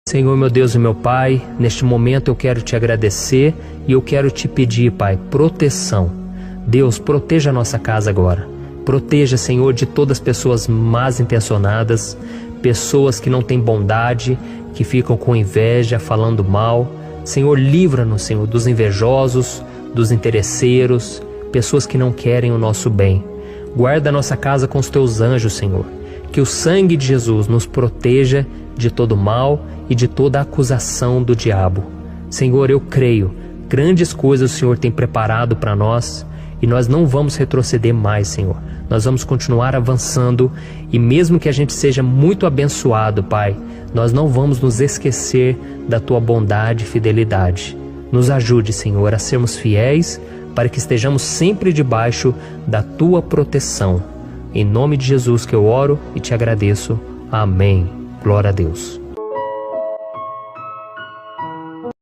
Senhor, meu Deus e meu Pai, neste momento eu quero te agradecer e eu quero te pedir, Pai, proteção. Deus, proteja a nossa casa agora. Proteja, Senhor, de todas as pessoas más intencionadas, pessoas que não têm bondade, que ficam com inveja, falando mal. Senhor, livra-nos, Senhor, dos invejosos, dos interesseiros, pessoas que não querem o nosso bem. Guarda a nossa casa com os teus anjos, Senhor. Que o sangue de Jesus nos proteja de todo mal e de toda acusação do diabo. Senhor, eu creio, grandes coisas o Senhor tem preparado para nós e nós não vamos retroceder mais, Senhor. Nós vamos continuar avançando e mesmo que a gente seja muito abençoado, Pai, nós não vamos nos esquecer da Tua bondade e fidelidade. Nos ajude, Senhor, a sermos fiéis para que estejamos sempre debaixo da Tua proteção. Em nome de Jesus que eu oro e te agradeço. Amém. Glória a Deus.